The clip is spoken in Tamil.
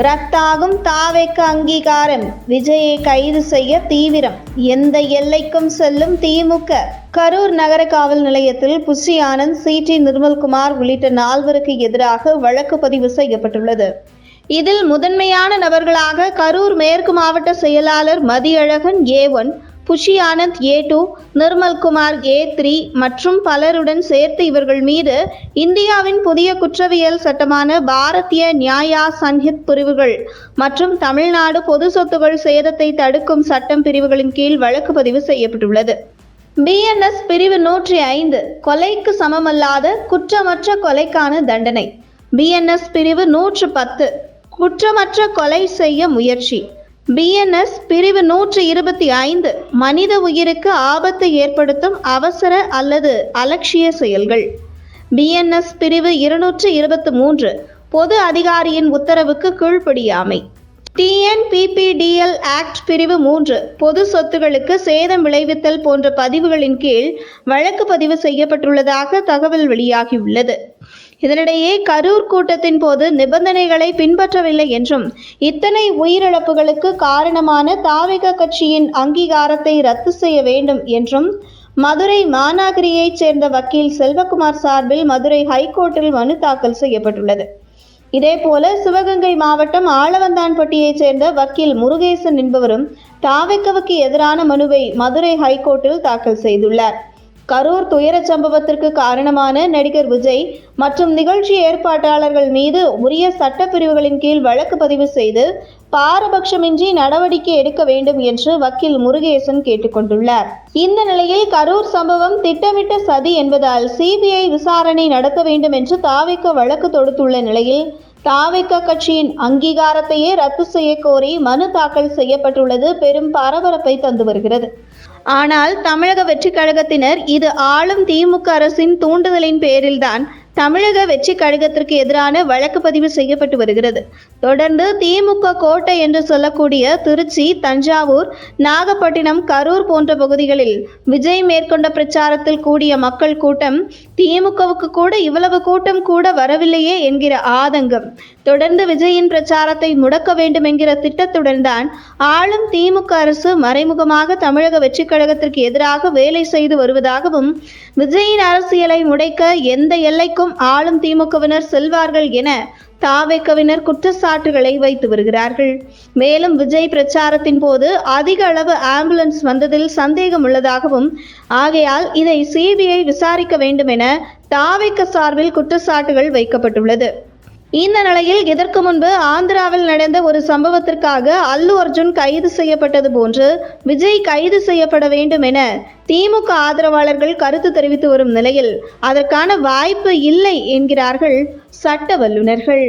ரத்தாகும் தாவேக்கு அங்கீகாரம், விஜயை கைது செய்ய தீவிரம், எந்த எல்லைக்கும் செல்லும் திமுக. கரூர் நகர காவல் நிலையத்தில் புஷி ஆனந்த், சி.டி. நிர்மல்குமார் உள்ளிட்ட 4 எதிராக வழக்கு பதிவு செய்யப்பட்டுள்ளது. இதில் முதன்மையான நபர்களாக கரூர் மேற்கு மாவட்ட செயலாளர் Mathiyazhagan A1, Bussy Anand A2, Nirmalkumar A3 மற்றும் பலருடன் சேர்த்து இவர்கள் மீது இந்தியாவின் புதிய குற்றவியல் சட்டமான பாரதிய நியாயா சன்ஹித் பிரிவுகள் மற்றும் தமிழ்நாடு பொது சொத்துகள் சேதத்தை தடுக்கும் சட்டம் பிரிவுகளின் கீழ் வழக்கு பதிவு செய்யப்பட்டுள்ளது. BNS பிரிவு 105 கொலைக்கு சமமல்லாத குற்றமற்ற கொலைக்கான தண்டனை. BNS பிரிவு 110 குற்றமற்ற கொலை செய்ய முயற்சி. BNS பிரிவு 125 மனித உயிருக்கு ஆபத்தை ஏற்படுத்தும் அவசர அல்லது அலட்சிய செயல்கள். BNS பிரிவு 223 பொது அதிகாரியின் உத்தரவுக்கு கீழ்ப்படியாமை. TNPPDL ஆக்ட் பிரிவு 3 பொது சொத்துகளுக்கு சேதம் விளைவித்தல் போன்ற பதிவுகளின் கீழ் வழக்கு பதிவு செய்யப்பட்டுள்ளதாக தகவல் வெளியாகியுள்ளது. இதனிடையே கரூர் கூட்டத்தின் போது நிபந்தனைகளை பின்பற்றவில்லை என்றும், இத்தனை உயிரிழப்புகளுக்கு காரணமான தாவேக கட்சியின் அங்கீகாரத்தை ரத்து செய்ய வேண்டும் என்றும் மதுரை மாநகரியைச் சேர்ந்த வக்கீல் செல்வகுமார் சார்பில் மதுரை ஹைகோர்ட்டில் மனு தாக்கல் செய்யப்பட்டுள்ளது. இதேபோல சிவகங்கை மாவட்டம் ஆளவந்தான்பட்டியைச் சேர்ந்த வக்கீல் முருகேசன் என்பவரும் தாவேகவுக்கு எதிரான மனுவை மதுரை ஹைகோர்ட்டில் தாக்கல் செய்துள்ளார். கரூர் துயரச் சம்பவத்திற்கு காரணமான நடிகர் விஜய் மற்றும் நிகழ்ச்சி ஏற்பாட்டாளர்கள் மீது உரிய சட்டப்பிரிவுகளின் கீழ் வழக்கு பதிவு செய்து பாரபட்சமின்றி நடவடிக்கை எடுக்க வேண்டும் என்று வக்கீல் முருகேசன் கேட்டுக்கொண்டுள்ளார். இந்த நிலையில் கரூர் சம்பவம் திட்டமிட்ட சதி என்பதால் CBI விசாரணை நடத்த வேண்டும் என்று தாவேக வழக்கு தொடுத்துள்ள நிலையில் தாவேக கட்சியின் அங்கீகாரத்தையே ரத்து செய்ய கோரி மனு தாக்கல் செய்யப்பட்டுள்ளது பெரும் பரபரப்பை தந்து வருகிறது. ஆனால் தமிழக வெற்றி கழகத்தினர் இது ஆளும் திமுக அரசின் தூண்டுதலின் பேரில்தான் தமிழக வெற்றி கழகத்திற்கு எதிரான வழக்கு பதிவு செய்யப்பட்டு வருகிறது. தொடர்ந்து திமுக கோட்டை என்று சொல்லக்கூடிய திருச்சி, தஞ்சாவூர், நாகப்பட்டினம், கரூர் போன்ற பகுதிகளில் விஜய் மேற்கொண்ட பிரச்சாரத்தில் கூடிய மக்கள் கூட்டம் திமுகவுக்கு கூட இவ்வளவு கூட்டம் கூட வரவில்லையே என்கிற ஆதங்கம், தொடர்ந்து விஜயின் பிரச்சாரத்தை முடக்க வேண்டும் என்கிற திட்டத்துடன் தான் ஆளும் திமுக அரசு மறைமுகமாக தமிழக வெற்றி கழகத்திற்கு எதிராக வேலை செய்து வருவதாகவும், விஜயின் அரசியலை முடைக்க எந்த எல்லைக்கும் ஆளும் திமுகவினர் செல்வார்கள் என தாவேகவினர் குற்றச்சாட்டுகளை வைத்து வருகிறார்கள். மேலும் விஜய் பிரச்சாரத்தின் போது அதிக அளவு ஆம்புலன்ஸ் வந்ததில் சந்தேகம் உள்ளதாகவும், ஆகையால் இதை CBI விசாரிக்க வேண்டும் என தாவேக சார்பில் குற்றச்சாட்டுகள் வைக்கப்பட்டுள்ளது. இந்த நிலையில் இதற்கு முன்பு ஆந்திராவில் நடந்த ஒரு சம்பவத்திற்காக அல்லு அர்ஜுன் கைது செய்யப்பட்டது போன்று விஜய் கைது செய்யப்பட வேண்டும் என திமுக ஆதரவாளர்கள் கருத்து தெரிவித்து வரும் நிலையில் அதற்கான வாய்ப்பு இல்லை என்கிறார்கள் சட்ட வல்லுநர்கள்.